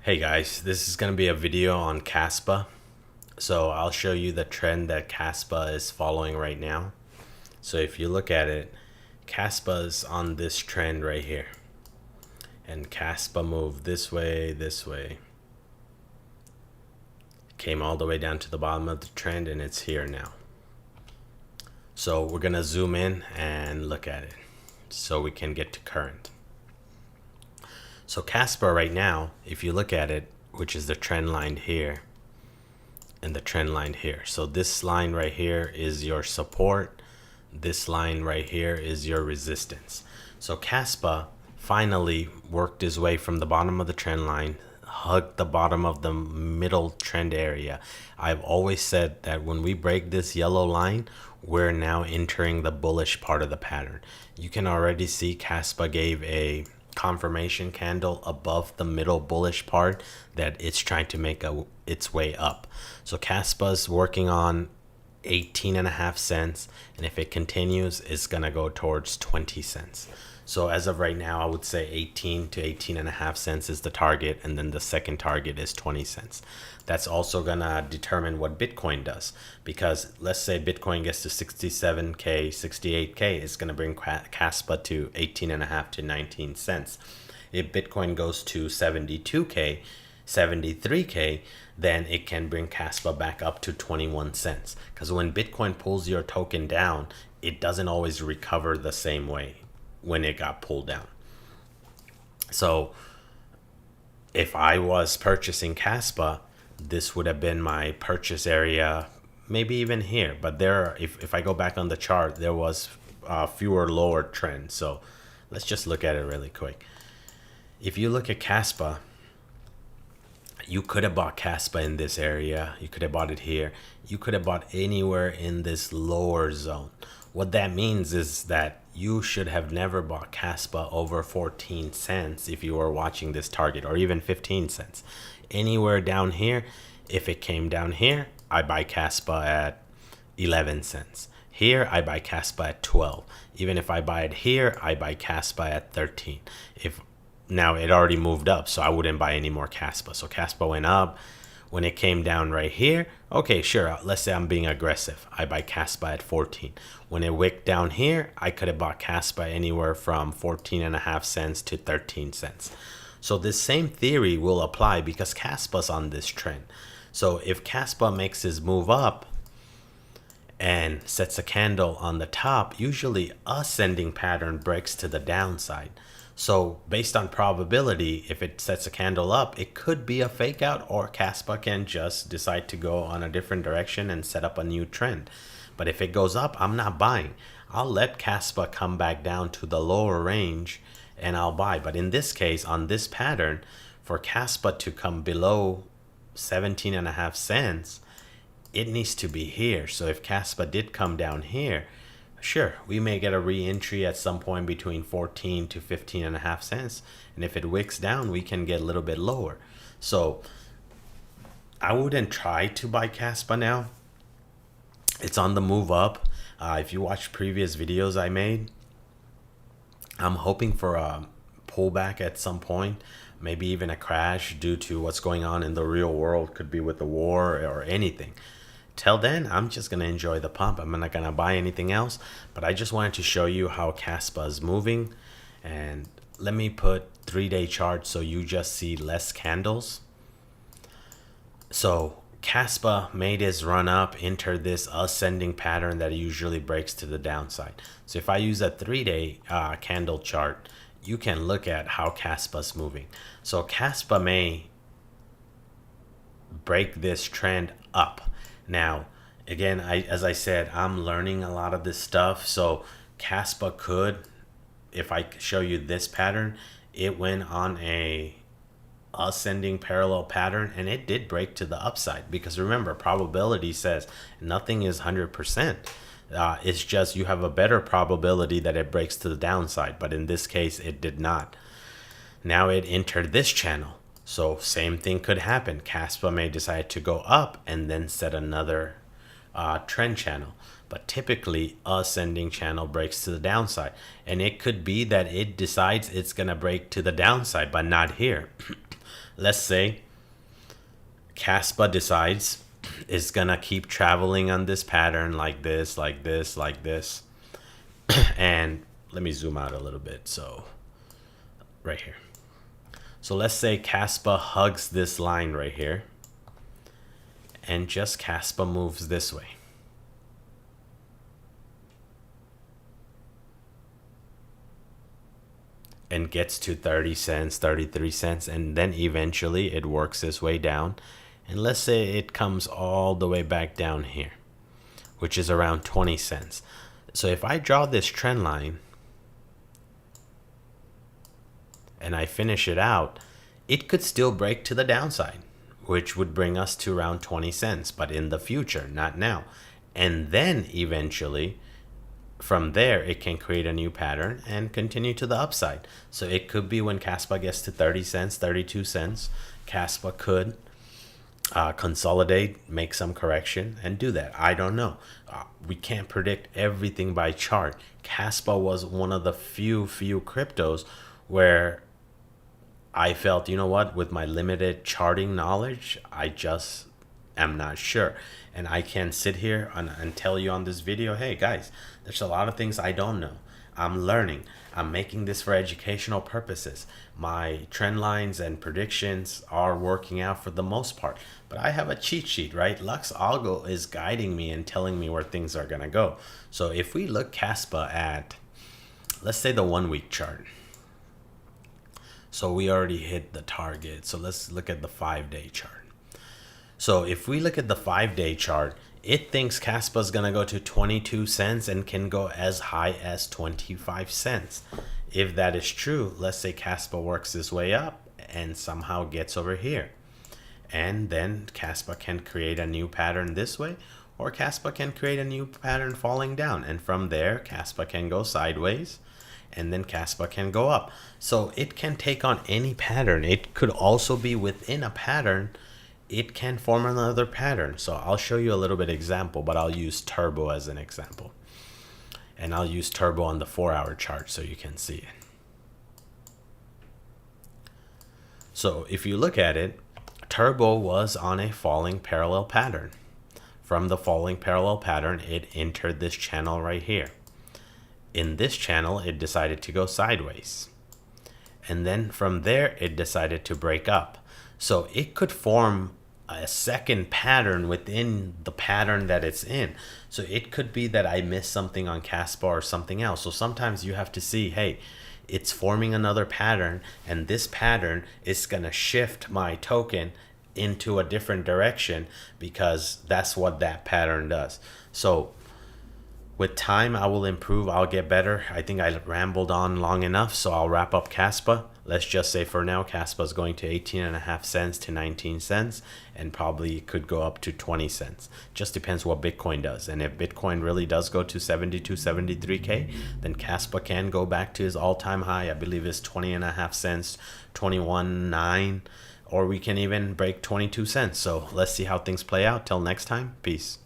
Hey guys, this is going to be a video on Kaspa. So I'll show you the trend that Kaspa is following right now. So if you look at it, Kaspa is on this trend right here. And Kaspa moved this way, came all the way down to the bottom of the trend, and it's here now. So we're going to zoom in and look at it so we can get to current. So Kaspa right now, if you look at it, which is the trend line here and the trend line here. So this line right here is your support. This line right here is your resistance. So Kaspa finally worked his way from the bottom of the trend line, hugged the bottom of the middle trend area. I've always said that when we break this yellow line, we're now entering the bullish part of the pattern. You can already see Kaspa gave a confirmation candle above the middle bullish part that it's trying to make its way up. So Kaspa's working on 18.5 cents, and if it continues, it's gonna go towards 20 cents. So as of right now, I would say 18 to 18.5 cents is the target, and then the second target is 20 cents. That's also gonna determine what Bitcoin does, because let's say Bitcoin gets to 67K, 68K, it's gonna bring Kaspa to 18.5 to 19 cents. If Bitcoin goes to 72K, 73K, then it can bring Kaspa back up to 21 cents. Because when Bitcoin pulls your token down, it doesn't always recover the same way when it got pulled down. So if I was purchasing Kaspa, this would have been my purchase area, maybe even here. But if I go back on the chart, there was fewer lower trends. So let's just look at it really quick. If you look at Kaspa, you could have bought Kaspa in this area. You could have bought it here. You could have bought anywhere in this lower zone. What that means is that you should have never bought Kaspa over 14 cents if you were watching this target, or even 15 cents. Anywhere down here, if it came down here, I buy Kaspa at 11 cents. Here, I buy Kaspa at 12. Even if I buy it here, I buy Kaspa at 13. Now it already moved up, so I wouldn't buy any more Kaspa. So Kaspa went up. When it came down right here, okay, sure, let's say I'm being aggressive. I buy Kaspa at 14. When it wicked down here, I could have bought Kaspa anywhere from 14.5 cents to 13 cents. So this same theory will apply because Kaspa's on this trend. So if Kaspa makes his move up and sets a candle on the top, usually ascending pattern breaks to the downside. So based on probability, if it sets a candle up, it could be a fake out, or Kaspa can just decide to go on a different direction and set up a new trend. But if it goes up, I'm not buying. I'll let Kaspa come back down to the lower range and I'll buy. But in this case, on this pattern, for Kaspa to come below 17.5 cents, it needs to be here. So if Kaspa did come down here, sure, we may get a re-entry at some point between 14 to 15.5 cents. And if it wicks down, we can get a little bit lower. So I wouldn't try to buy Kaspa now. It's on the move up. If you watch previous videos I made, I'm hoping for a pullback at some point, maybe even a crash due to what's going on in the real world. Could be with the war or anything. Till then, I'm just going to enjoy the pump. I'm not going to buy anything else. But I just wanted to show you how Kaspa is moving. And let me put 3-day chart so you just see less candles. So Kaspa made his run up, entered this ascending pattern that usually breaks to the downside. So if I use a 3-day candle chart, you can look at how Kaspa's moving. So Kaspa may break this trend up. Now, again, as I said, I'm learning a lot of this stuff. So Kaspa could, if I show you this pattern, it went on a ascending parallel pattern and it did break to the upside, because remember, probability says nothing is 100%. It's just you have a better probability that it breaks to the downside, but in this case it did not. Now it entered this channel, so same thing could happen. Kaspa may decide to go up and then set another trend channel, but typically ascending channel breaks to the downside, and it could be that it decides it's gonna break to the downside but not here. let's say Kaspa decides it's gonna keep traveling on this pattern like this, like this, like this. And let me zoom out a little bit. So right here. So let's say Kaspa hugs this line right here, and just Kaspa moves this way. And gets to 30 cents, 33 cents, and then eventually it works its way down. And let's say it comes all the way back down here, which is around 20 cents. So if I draw this trend line and I finish it out, it could still break to the downside, which would bring us to around 20 cents, but in the future, not now. And then eventually, from there, it can create a new pattern and continue to the upside. So it could be when Kaspa gets to 30 cents, 32 cents, Kaspa could consolidate, make some correction, and do that. I don't know. We can't predict everything by chart. Kaspa was one of the few cryptos where I felt, you know what, with my limited charting knowledge, I just am not sure. And I can sit here and tell you on this video, hey guys, there's a lot of things I don't know. I'm learning. I'm making this for educational purposes. My trend lines and predictions are working out for the most part. But I have a cheat sheet, right? Lux Algo is guiding me and telling me where things are going to go. So if we look Kaspa at, let's say the 1 week chart. So we already hit the target. So let's look at the 5-day chart. So if we look at the 5-day chart, it thinks Kaspa is going to go to 22 cents and can go as high as 25 cents. If that is true, let's say Kaspa works his way up and somehow gets over here. And then Kaspa can create a new pattern this way, or Kaspa can create a new pattern falling down. And from there, Kaspa can go sideways, and then Kaspa can go up. So it can take on any pattern. It could also be within a pattern. It can form another pattern. So I'll show you a little bit example, but I'll use Turbo as an example. And I'll use Turbo on the 4-hour chart so you can see it. So if you look at it, Turbo was on a falling parallel pattern. From the falling parallel pattern, it entered this channel right here. In this channel, it decided to go sideways. And then from there, it decided to break up. So it could form a second pattern within the pattern that it's in. So it could be that I missed something on Kaspa or something else. So sometimes you have to see, hey, it's forming another pattern, and this pattern is going to shift my token into a different direction because that's what that pattern does. So with time, I will improve. I'll get better. I think I rambled on long enough, so I'll wrap up Kaspa. Let's just say for now, Kaspa is going to 18.5 cents to 19 cents, and probably could go up to 20 cents. Just depends what Bitcoin does. And if Bitcoin really does go to 72, 73K, then Kaspa can go back to his all-time high. I believe it's 20.5 cents, 21.9, or we can even break 22 cents. So let's see how things play out. Till next time, peace.